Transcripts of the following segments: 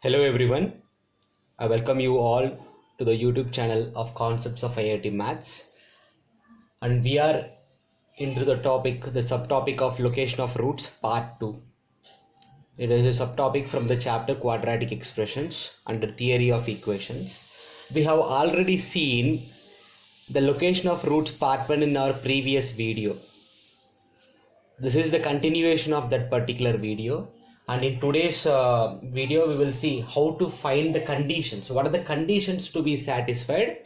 Hello everyone, I welcome you all to the YouTube channel of Concepts of IIT Maths, and we are into the subtopic of location of roots part 2. It is a subtopic from the chapter quadratic expressions under theory of equations. We have already seen the location of roots part 1 in our previous video. This is the continuation of that particular video, and in today's video we will see how to find the conditions. What are the conditions to be satisfied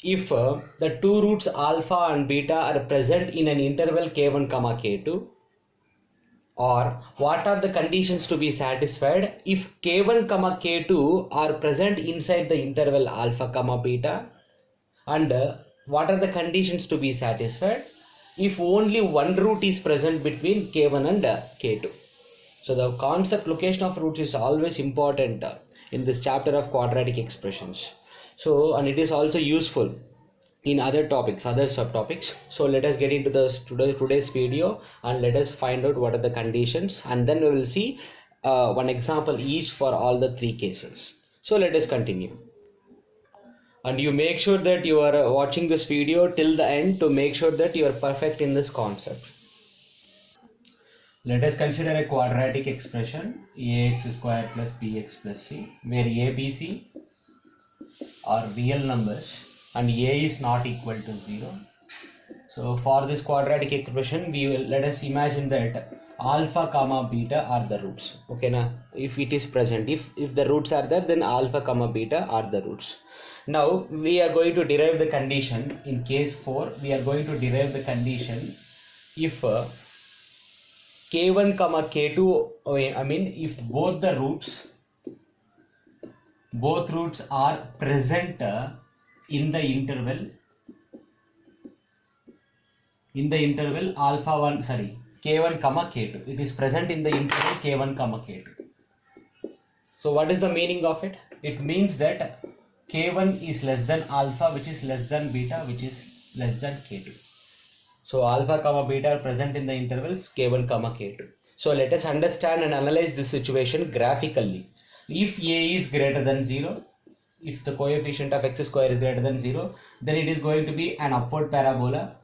if the two roots alpha and beta are present in an interval k1 comma k2, or what are the conditions to be satisfied if k1 comma k2 are present inside the interval alpha comma beta, and what are the conditions to be satisfied if only one root is present between k1 and k2. So the concept location of roots is always important in this chapter of quadratic expressions. So, and it is also useful in other topics, other subtopics. So let us get into today's video and let us find out what are the conditions, and then we will see one example each for all the three cases. So let us continue. And you make sure that you are watching this video till the end to make sure that you are perfect in this concept. Let us consider a quadratic expression ax square plus bx plus c, where a, b, c are real numbers and a is not equal to 0. So for this quadratic expression, let us imagine that alpha comma beta are the roots. Okay, now if it is present, if the roots are there, then alpha comma beta are the roots. Now we are going to derive the condition in case 4. We are going to derive the condition if k1 comma k2, if both roots are present in the interval k1 comma k2. It is present in the interval k1 comma k2. So what is the meaning of it? It means that k1 is less than alpha, which is less than beta, which is less than k2. So alpha comma beta are present in the intervals k1 comma k2. So let us understand and analyze this situation graphically. If a is greater than 0, if the coefficient of x square is greater than 0, then it is going to be an upward parabola,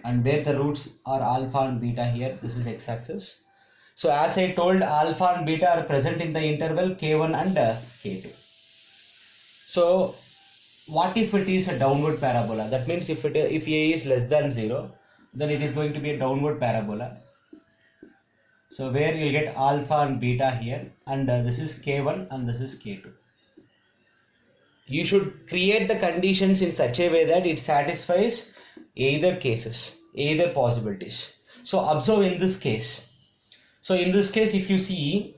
and where the roots are alpha and beta here, this is x-axis. So as I told, alpha and beta are present in the interval k1 and k2. So what if it is a downward parabola? That means if a is less than 0, then it is going to be a downward parabola. So where you will get alpha and beta here, and this is k1 and this is k2. You should create the conditions in such a way that it satisfies either cases, either possibilities. So observe in this case. So in this case, if you see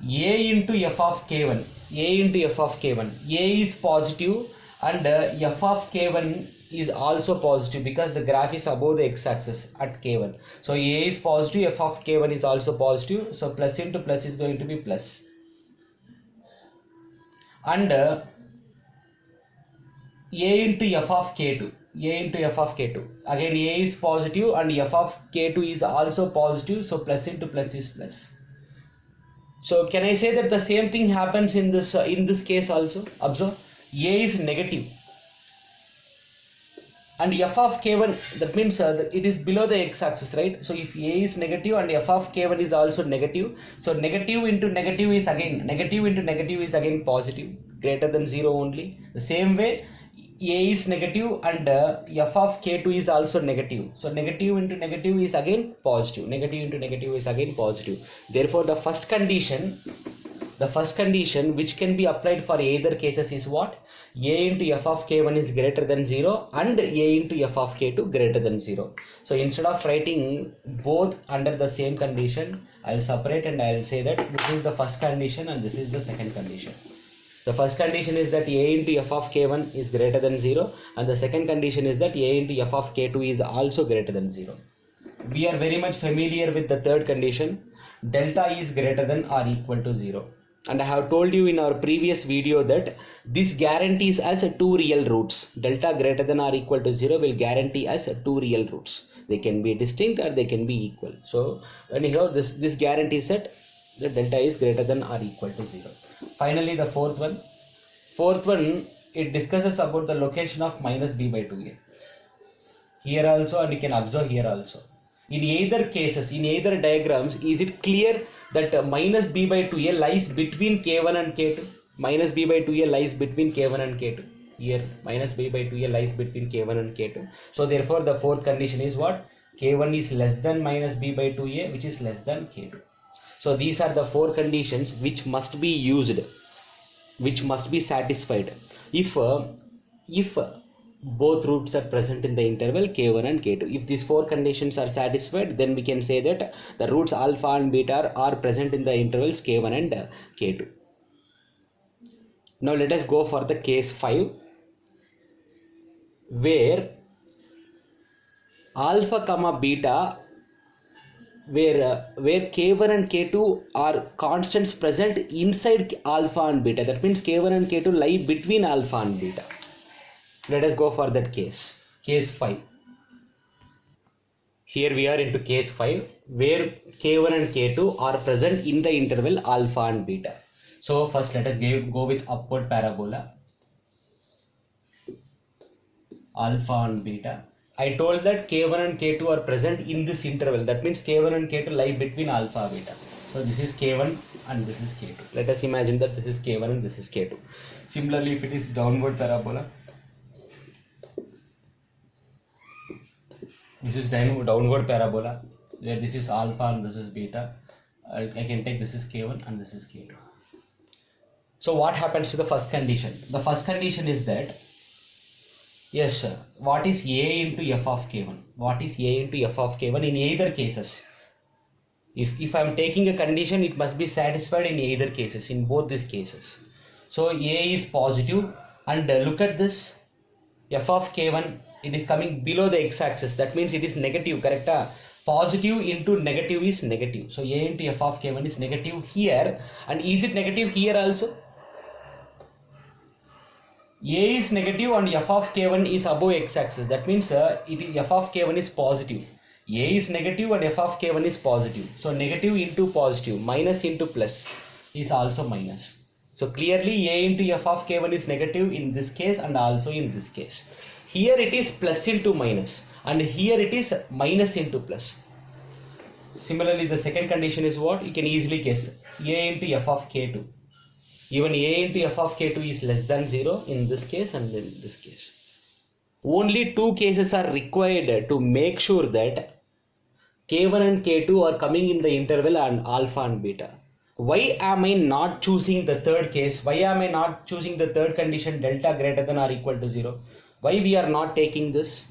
a into f of k1, a is positive, and f of k1 is also positive because the graph is above the x-axis at k1. So a is positive, f of k1 is also positive. So plus into plus is going to be plus. And a into f of k2. Again a is positive and f of k2 is also positive. So plus into plus is plus. So can I say that the same thing happens in this case also? Observe, a is negative and f of k1, that means it is below the x-axis, right? So if a is negative and f of k1 is also negative, so negative into negative is again positive, greater than 0 only. The same way a is negative and f of k2 is also negative. So negative into negative is again positive. Negative into negative is again positive. Therefore, the first condition which can be applied for either cases is what? A into f of k1 is greater than 0 and a into f of k2 greater than 0. So instead of writing both under the same condition, I will separate and I will say that this is the first condition and this is the second condition. The first condition is that a into f of k1 is greater than 0, and the second condition is that a into f of k2 is also greater than 0. We are very much familiar with the third condition, delta is greater than or equal to 0. And I have told you in our previous video that this guarantees us two real roots. Delta greater than or equal to 0 will guarantee us two real roots. They can be distinct or they can be equal. So anyhow, this guarantees that the delta is greater than or equal to 0. Finally, the fourth one. Fourth one, it discusses about the location of minus b by 2a. Here also, and you can observe here also. In either cases, in either diagrams, is it clear that minus b by 2a lies between k1 and k2? Minus b by 2a lies between k1 and k2. Here, minus b by 2a lies between k1 and k2. So therefore, the fourth condition is what? K1 is less than minus b by 2a, which is less than k2. So these are the four conditions which must be used, which must be satisfied if both roots are present in the interval k1 and k2. If these four conditions are satisfied, then we can say that the roots alpha and beta are present in the intervals k1 and k2. Now let us go for the case 5, where alpha comma beta, where k1 and k2 are constants present inside alpha and beta. That means k1 and k2 lie between alpha and beta. Let us go for that case. Case 5. Here we are into case 5, where k1 and k2 are present in the interval alpha and beta. So first let us go with upward parabola, alpha and beta. I told that k1 and k2 are present in this interval. That means k1 and k2 lie between alpha and beta. So this is k1 and this is k2. Let us imagine that this is k1 and this is k2. Similarly, if it is downward parabola, this is downward parabola, where this is alpha and this is beta. I can take this is k1 and this is k2. So what happens to the first condition? The first condition is that, yes sir, what is a into f of k1? What is a into f of k1 in either cases? If I am taking a condition, it must be satisfied in either cases, in both these cases. So a is positive, and look at this, f of k1, it is coming below the x-axis. That means it is negative, correct? Positive into negative is negative. So a into f of k1 is negative here. And is it negative here also? A is negative and f of k1 is above x-axis. That means f of k1 is positive. A is negative and f of k1 is positive. So negative into positive, minus into plus is also minus. So clearly a into f of k1 is negative in this case and also in this case. Here it is plus into minus, and here it is minus into plus. Similarly, the second condition is what? You can easily guess. A into f of k2. Even a into f of k2 is less than 0 in this case and in this case. Only two cases are required to make sure that k1 and k2 are coming in the interval and alpha and beta. Why am I not choosing the third case? Why am I not choosing the third condition, delta greater than or equal to 0? Why we are not taking this?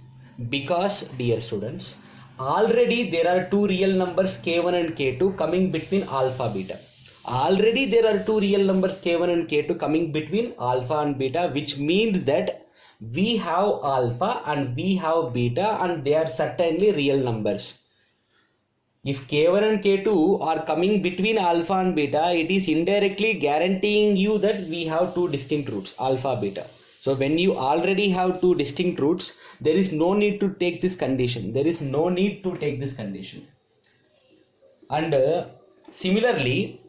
Because, dear students, already there are two real numbers k1 and k2 coming between alpha beta. Already there are two real numbers k1 and k2 coming between alpha and beta, which means that we have alpha and we have beta, and they are certainly real numbers. If k1 and k2 are coming between alpha and beta, it is indirectly guaranteeing you that we have two distinct roots, alpha, beta. So when you already have two distinct roots, there is no need to take this condition. There is no need to take this condition. And similarly,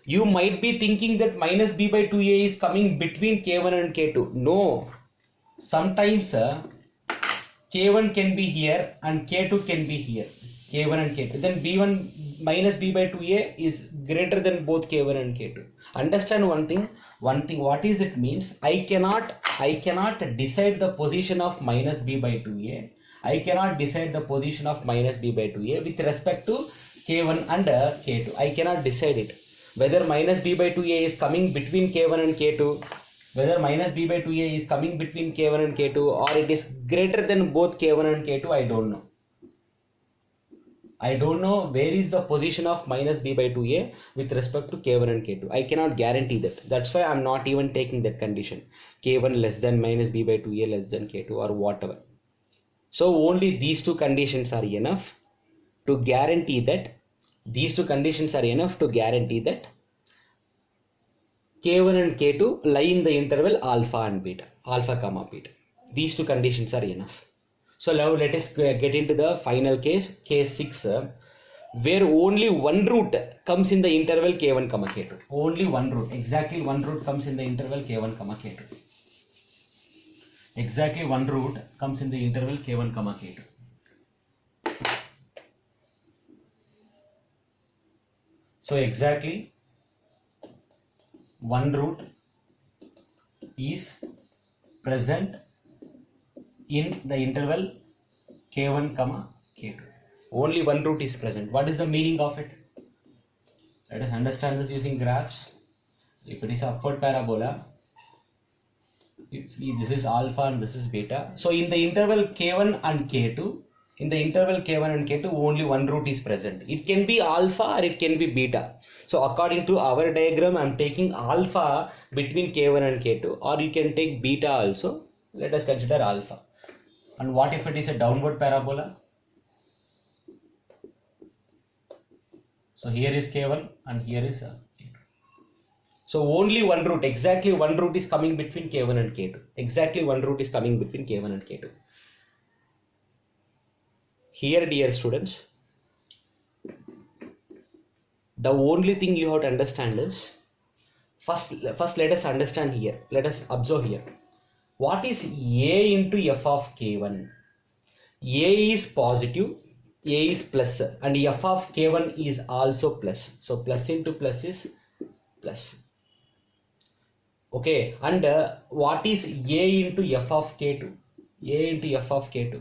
you might be thinking that minus b by 2a is coming between k1 and k2. No. Sometimes k1 can be here and k2 can be here. K1 and k2. Then b1 minus b by 2a is greater than both k1 and k2. Understand one thing. What is it means? I cannot decide the position of minus b by 2a. I cannot decide the position of minus b by 2a with respect to k1 and k2. I cannot decide it. Whether minus b by 2a is coming between k1 and k2, whether minus b by 2a is coming between k1 and k2, or it is greater than both k1 and k2, I don't know. I don't know where is the position of minus b by 2a with respect to k1 and k2. I cannot guarantee that. That's why I'm not even taking that condition. K1 less than minus b by 2a less than k2 or whatever. So only these two conditions are enough to guarantee that. These two conditions are enough to guarantee that k1 and k2 lie in the interval alpha and beta, alpha comma beta. These two conditions are enough. So now let us get into the final case, case 6, where only one root comes in the interval k1 comma k2. Only one root, exactly one root comes in the interval k1 comma k2. Exactly one root comes in the interval k1 comma k2. So exactly one root is present in the interval k1 comma k2. Only one root is present. What is the meaning of it? Let us understand this using graphs. If it is upward parabola, this is alpha and this is beta. So in the interval k1 and k2, only one root is present. It can be alpha or it can be beta. So according to our diagram, I am taking alpha between k1 and k2, or you can take beta also. Let us consider alpha. And what if it is a downward parabola? So here is k1 and here is k2. So only one root, exactly one root is coming between k1 and k2. Exactly one root is coming between k1 and k2. Here, dear students, the only thing you have to understand is, first let us understand here. Let us observe here. What is a into f of k1? A is positive, a is plus, and f of k1 is also plus. So plus into plus is plus. Okay, and what is a into f of k2? A into f of k2.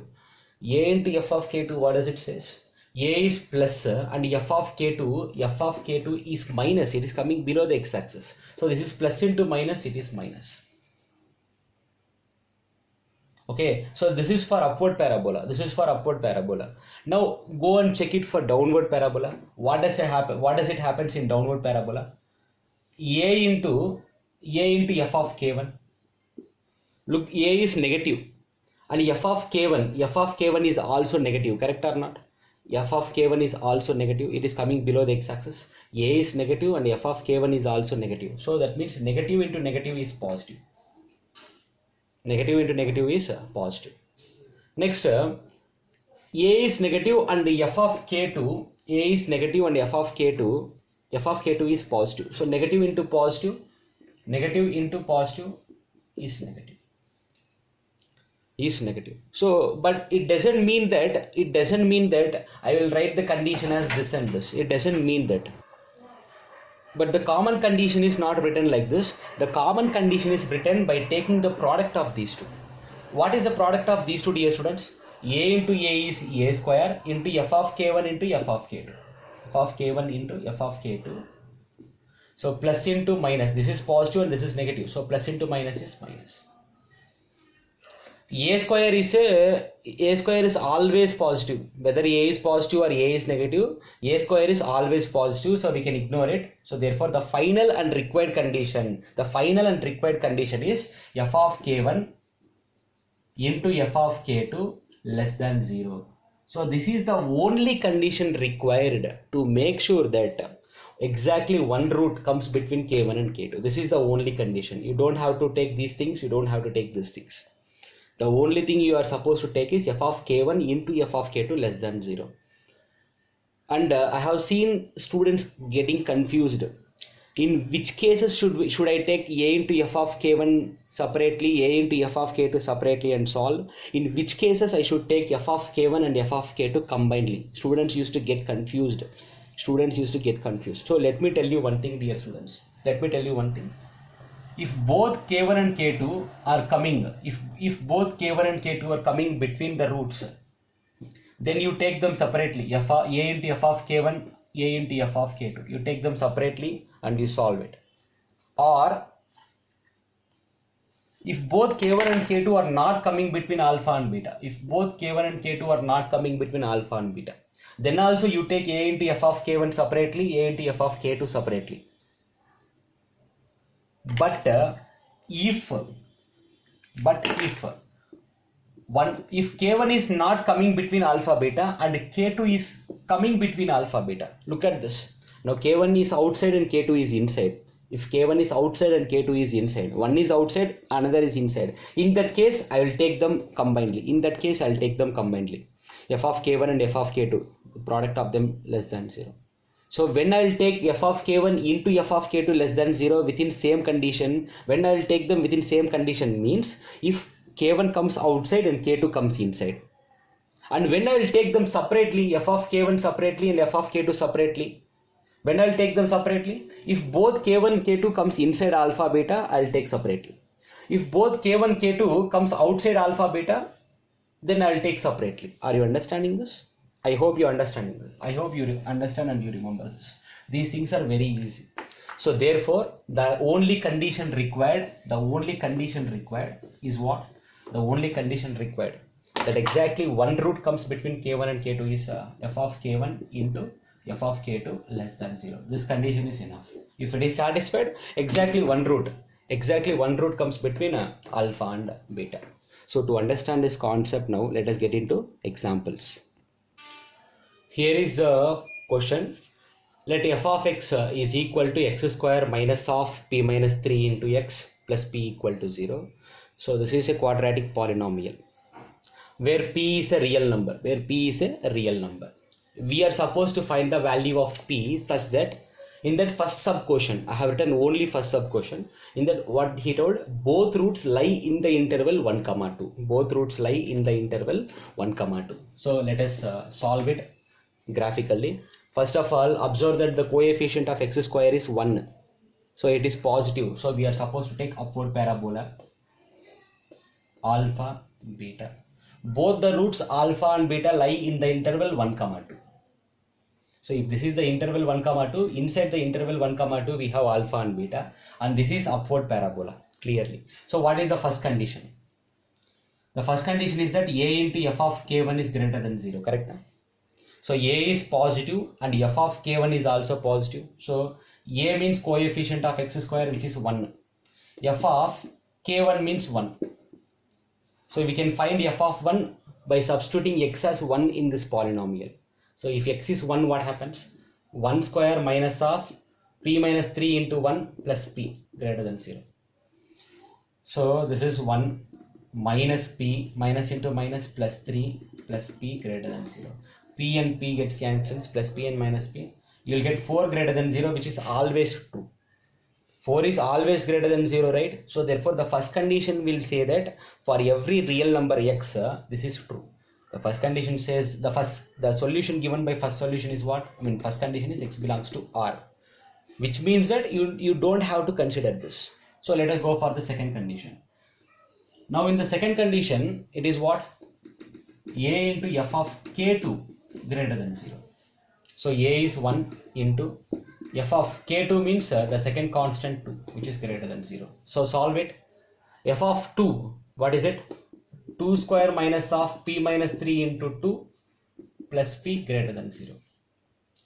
A into f of k2, what does it says? A is plus and f of k2 is minus. It is coming below the x-axis. So this is plus into minus, it is minus. Okay, so this is for upward parabola. This is for upward parabola. Now go and check it for downward parabola. What does it happen? What does it happens in downward parabola? A into f of k1. Look, a is negative. And f of k1 is also negative, correct or not? F of k1 is also negative. It is coming below the x-axis. A is negative and f of k1 is also negative. So that means negative into negative is positive. Negative into negative is positive. Next, A is negative and f of k2. A is negative and f of k2 is positive. So negative into positive is negative. So but it doesn't mean that I will write the condition as this and this. It doesn't mean that. But the common condition is not written like this. The common condition is written by taking the product of these two. What is the product of these two, dear students? A into A is A square into f of k1 into f of k2. F of k1 into f of k2. So plus into minus. This is positive and this is negative. So plus into minus is minus. A square is always positive. Whether A is positive or A is negative, A square is always positive, so we can ignore it. So therefore the final and required condition is f of k1 into f of k2 less than 0. So this is the only condition required to make sure that exactly one root comes between k1 and k2. This is the only condition. You don't have to take these things, you don't have to take these things. The only thing you are supposed to take is f of k1 into f of k2 less than 0. And I have seen students getting confused. In which cases should I take a into f of k1 separately, a into f of k2 separately and solve? In which cases I should take f of k1 and f of k2 combinedly? Students used to get confused. So let me tell you one thing, dear students. If both k1 and k2 are coming, if both k1 and k2 are coming between the roots, then you take them separately. A into f of k1, a into f of k2. You take them separately and you solve it. Or if both k1 and k2 are not coming between alpha and beta, then also you take a into f of k1 separately, a into f of k2 separately. But if k1 is not coming between alpha beta and k2 is coming between alpha beta, look at this. Now k1 is outside and k2 is inside. If k1 is outside and k2 is inside, one is outside, another is inside. In that case, I will take them combinedly. f of k1 and f of k2, product of them less than 0. So when I will take f of k1 into f of k2 less than 0 within same condition, when I will take them within same condition means if k1 comes outside and k2 comes inside. And when I will take them separately, f of k1 separately and f of k2 separately, when I will take them separately, if both k1 and k2 comes inside alpha beta, I will take separately. If both k1 k2 comes outside alpha beta, then I will take separately. Are you understanding this? I hope you understanding this. I hope you understand and you remember this. These things are very easy. So therefore, the only condition required is what? The only condition required that exactly one root comes between k1 and k2 is f of k1 into f of k2 less than 0. This condition is enough. If it is satisfied, exactly one root comes between alpha and beta. So to understand this concept now, let us get into examples. Here is the question. Let f of x is equal to x square minus of p minus 3 into x plus p equal to 0. So this is a quadratic polynomial where p is a real number. We are supposed to find the value of p such that in that first sub quotient, I have written only first sub quotient. In that, what he told, both roots lie in the interval 1, 2. Both roots lie in the interval 1, 2. So let us solve it graphically. First of all, observe that the coefficient of x square is 1. So it is positive. So we are supposed to take upward parabola alpha, beta. Both the roots alpha and beta lie in the interval 1, 2. So if this is the interval 1, 2, inside the interval 1, 2, we have alpha and beta, and this is upward parabola, clearly. So what is the first condition? The first condition is that a into f of k1 is greater than 0, correct? So a is positive and f of k1 is also positive. So a means coefficient of x square, which is 1. F of k1 means 1. So we can find f of 1 by substituting x as 1 in this polynomial. So if x is 1, what happens? 1 square minus of p minus 3 into 1 plus p greater than 0. So this is 1 minus p, minus into minus, plus 3 plus p greater than 0. P and p gets cancelled, plus p and minus p. You will get 4 greater than 0, which is always true. 4 is always greater than 0, right? So therefore the first condition will say that for every real number x, this is true. The first condition says the solution given by first solution is what? First condition is x belongs to R, which means that you don't have to consider this. So let us go for the second condition. Now in the second condition, it is what? A into f of k2 greater than 0. So a is 1 into f of k2 means the second constant 2, which is greater than 0. So solve it. F of 2, what is it? 2 square minus of p minus 3 into 2 plus p greater than 0.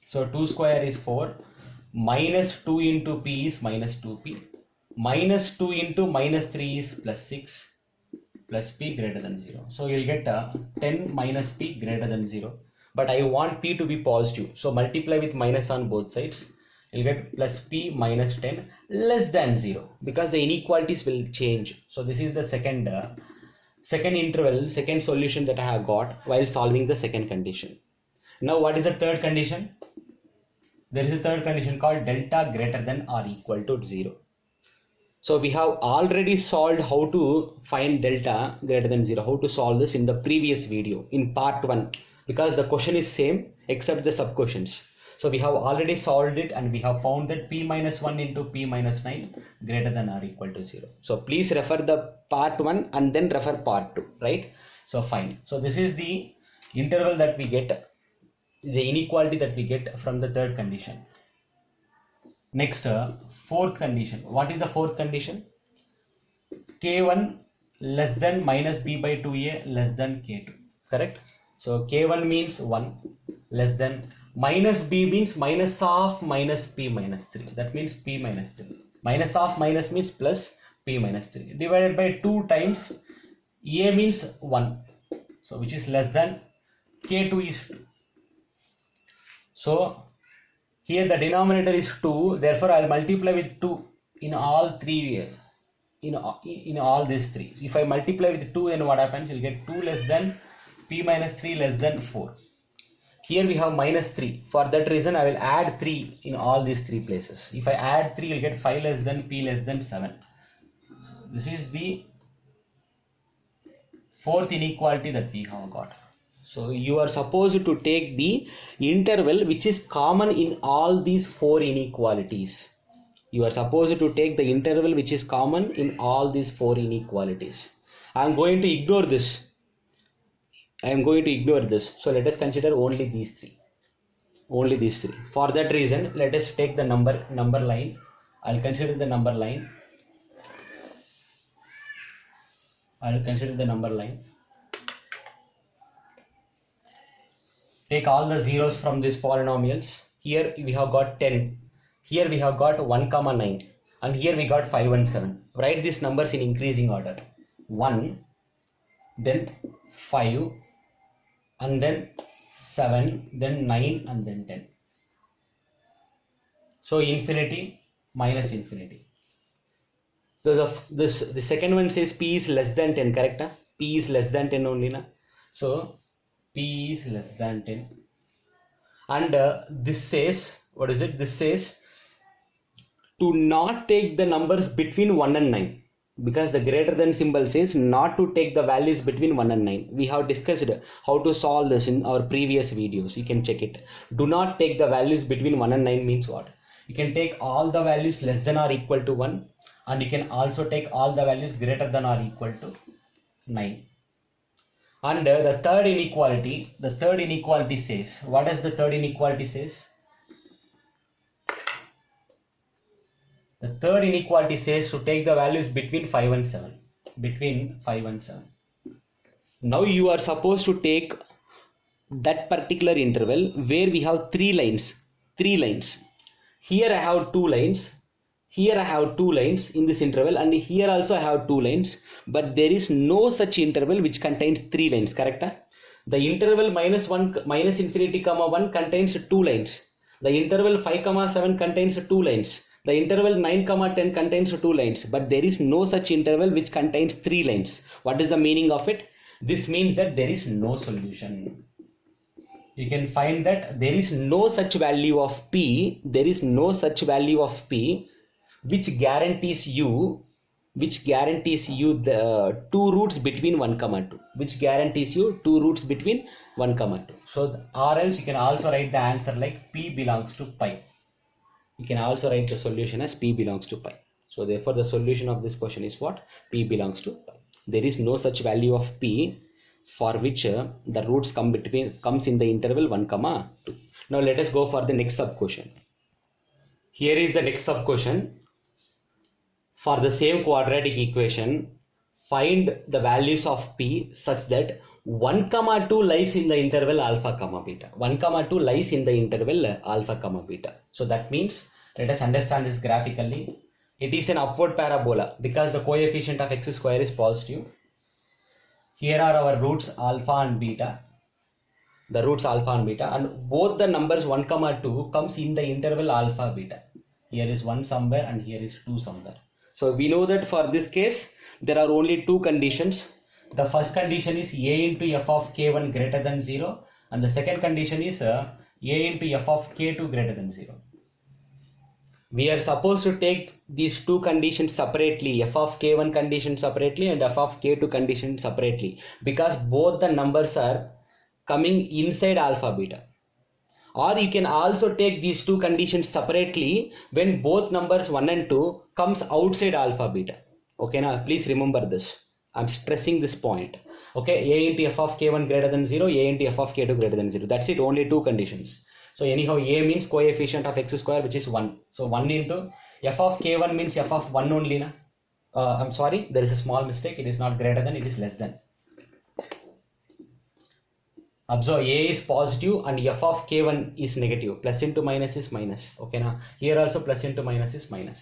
So 2 square is 4, minus 2 into p is minus 2p, minus 2 into minus 3 is plus 6, plus p greater than 0. So you will get 10 minus p greater than 0. But I want p to be positive. So multiply with minus on both sides. You will get plus p minus 10 less than 0, because the inequalities will change. So this is the second solution that I have got while solving the second condition. Now what is the third condition? There is a third condition called delta greater than or equal to 0. So we have already solved how to find delta greater than 0, how to solve this in the previous video in part 1, because the question is same except the sub questions. So we have already solved it and we have found that p minus 1 into p minus 9 greater than or equal to 0. So please refer the part 1 and then refer part 2, right? So fine. So this is the interval that we get, the inequality that we get from the third condition. Next, fourth condition. What is the fourth condition? K1 less than minus b by 2a less than k2, correct? So k1 means 1 less than, minus b means minus of minus p minus 3, that means p minus 3, minus of minus means plus p minus 3, divided by 2 times a means 1, so which is less than, k2 is 2. So here the denominator is 2, therefore I will multiply with 2 in all three, in all these three. If I multiply with 2, then what happens? You will get 2 less than p minus 3 less than 4. Here we have minus 3. For that reason, I will add 3 in all these 3 places. If I add 3, you'll get 5 less than p less than 7. This is the fourth inequality that we have got. So you are supposed to take the interval which is common in all these 4 inequalities. You are supposed to take the interval which is common in all these 4 inequalities. I am going to ignore this. So let us consider only these 3. Only these 3. For that reason, let us take the number line. I'll consider the number line. Take all the zeros from these polynomials. Here we have got 10. Here we have got 1, 9. And here we got 5 and 7. Write these numbers in increasing order. 1, then 5, and then 7, then 9, and then 10. So infinity minus infinity. So the second one says p is less than 10, correct? P is less than 10 only, na? So p is less than 10. And this says, what is it? This says to not take the numbers between 1 and 9. Because the greater than symbol says not to take the values between 1 and 9. We have discussed how to solve this in our previous videos. You can check it. Do not take the values between 1 and 9 means what? You can take all the values less than or equal to 1. And you can also take all the values greater than or equal to 9. And the third inequality says, what does the third inequality says? The third inequality says to take the values between 5 and 7. Between 5 and 7. Now you are supposed to take that particular interval where we have 3 lines. 3 lines. Here I have 2 lines. Here I have 2 lines in this interval, and here also I have 2 lines, but there is no such interval which contains 3 lines, correct? The interval minus infinity comma 1 contains 2 lines. The interval 5 comma 7 contains 2 lines. The interval 9 comma 10 contains 2 lines, but there is no such interval which contains 3 lines. What is the meaning of it? This means that there is no solution. You can find that there is no such value of p. There is no such value of p which guarantees you the 2 roots between 1 comma 2. Which guarantees you 2 roots between 1 comma 2. So or else you can also write the answer like p belongs to pi. You can also write the solution as p belongs to pi. So therefore the solution of this question is what? P belongs to pi. There is no such value of p for which the roots comes in the interval 1 comma 2. Now let us go for the next sub question. Here is the next sub question. For the same quadratic equation, find the values of p such that 1 comma 2 lies in the interval alpha comma beta. 1 comma 2 lies in the interval alpha comma beta. So that means, let us understand this graphically. It is an upward parabola because the coefficient of x square is positive. Here are our roots alpha and beta. The roots alpha and beta, and both the numbers 1 comma 2 comes in the interval alpha beta. Here is 1 somewhere and here is 2 somewhere. So we know that for this case there are only 2 conditions. The first condition is a into f of k1 greater than 0, and the second condition is a into f of k2 greater than 0. We are supposed to take these 2 conditions separately, f of k1 condition separately and f of k2 condition separately, because both the numbers are coming inside alpha beta. Or you can also take these 2 conditions separately when both numbers 1 and 2 comes outside alpha beta. Okay, now please remember this. I'm stressing this point. Okay, a into f of k1 greater than 0, a into f of k2 greater than 0. That's it, only 2 conditions. So anyhow, a means coefficient of x square, which is 1. So 1 into f of k1 means f of 1 only. I'm sorry, there is a small mistake. It is not greater than, it is less than. Observe, a is positive and f of k1 is negative. Plus into minus is minus. Okay, now here also plus into minus is minus.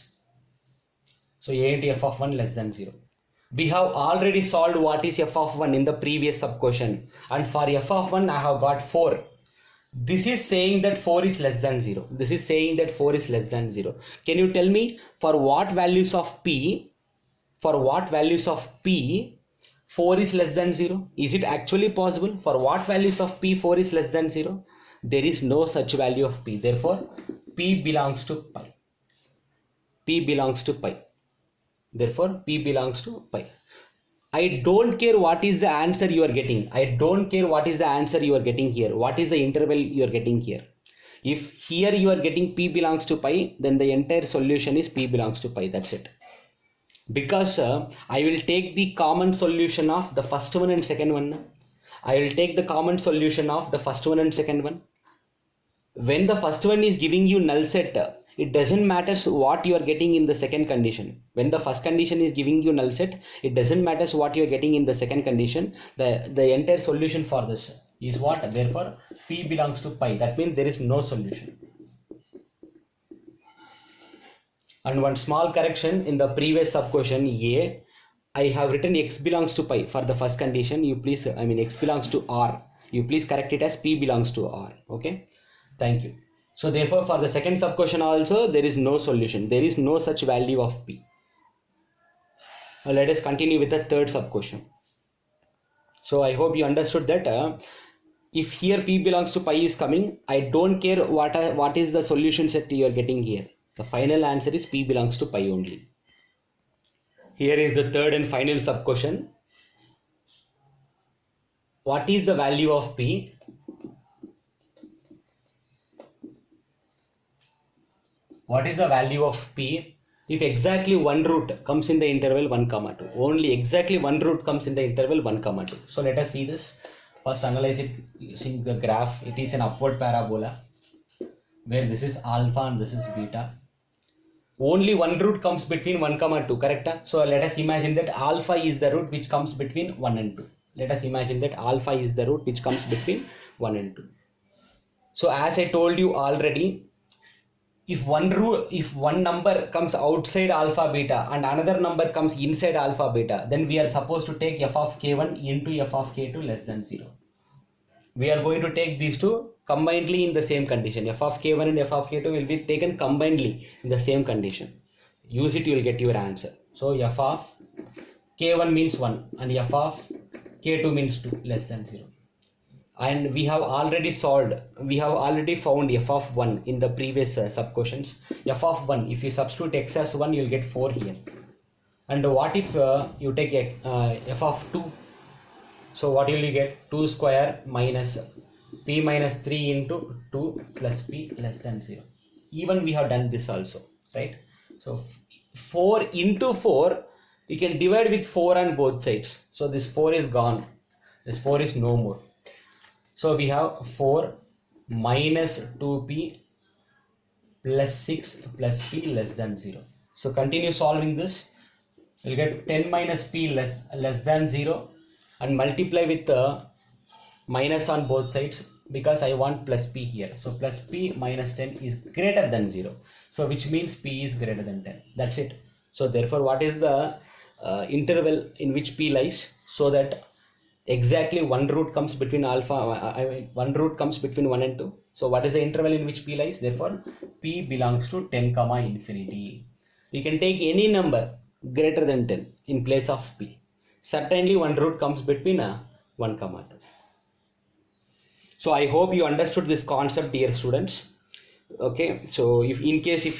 So a into f of 1 less than 0. We have already solved what is f of 1 in the previous sub question, and for f of 1 I have got 4. This is saying that 4 is less than 0. This is saying that 4 is less than 0. Can you tell me for what values of p 4 is less than 0? Is it actually possible? For what values of p 4 is less than 0? There is no such value of p. Therefore, p belongs to pi. P belongs to pi. Therefore, p belongs to pi. I don't care what is the answer you are getting. I don't care what is the answer you are getting here. What is the interval you are getting here? If here you are getting p belongs to pi, then the entire solution is p belongs to pi. That's it. Because I will take the common solution of the first one and second one. I will take the common solution of the first one and second one. When the first one is giving you null set, it doesn't matter what you are getting in the second condition. When the first condition is giving you null set, it doesn't matter what you are getting in the second condition. The entire solution for this is what? Therefore, p belongs to pi. That means there is no solution. And one small correction in the previous sub question A, I have written x belongs to pi for the first condition. You please, x belongs to r. You please correct it as p belongs to r. Okay. Thank you. So therefore, for the second sub question also, there is no solution. There is no such value of p. Now let us continue with the third sub question. So I hope you understood that if here p belongs to pi is coming, I don't care what is the solution set you are getting here. The final answer is p belongs to pi only. Here is the third and final sub question. What is the value of p? What is the value of p if exactly one root comes in the interval 1, 2? Only exactly one root comes in the interval 1, 2. So let us see this. First analyze it using the graph. It is an upward parabola where this is alpha and this is beta. Only one root comes between 1, 2, correct? So let us imagine that alpha is the root which comes between 1 and 2. Let us imagine that alpha is the root which comes between 1 and 2. So as I told you already, if one number comes outside alpha beta and another number comes inside alpha beta, then we are supposed to take f of k1 into f of k2 less than 0. We are going to take these two combinedly in the same condition. F of k1 and f of k2 will be taken combinedly in the same condition. Use it, you will get your answer. So f of k1 means 1 and f of k2 means 2 less than 0. And we have already found f of 1 in the previous sub questions. F of 1, if you substitute x as 1, you will get 4 here. And what if you take f of 2? So what will you get? 2 square minus p minus 3 into 2 plus p less than 0. Even we have done this also, right? So 4 into 4, you can divide with 4 on both sides. So this 4 is gone. This 4 is no more. So we have 4 minus 2p plus 6 plus p less than 0. So continue solving this. You'll get 10 minus p less than 0 and multiply with minus on both sides because I want plus p here. So plus p minus 10 is greater than 0. So which means p is greater than 10. That's it. So therefore, what is the interval in which p lies? So that exactly one root comes between one root comes between 1 and 2. So what is the interval in which p lies? Therefore, p belongs to 10, infinity. You can take any number greater than 10 in place of p. Certainly one root comes between 1, 2. So I hope you understood this concept, dear students. Okay, so if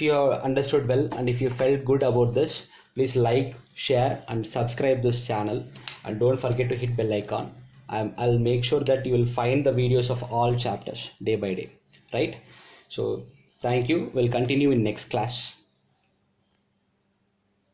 you have understood well and if you felt good about this, please like, share and subscribe this channel, and don't forget to hit bell icon. I'll make sure that you will find the videos of all chapters day by day, right? So thank you. We'll continue in next class.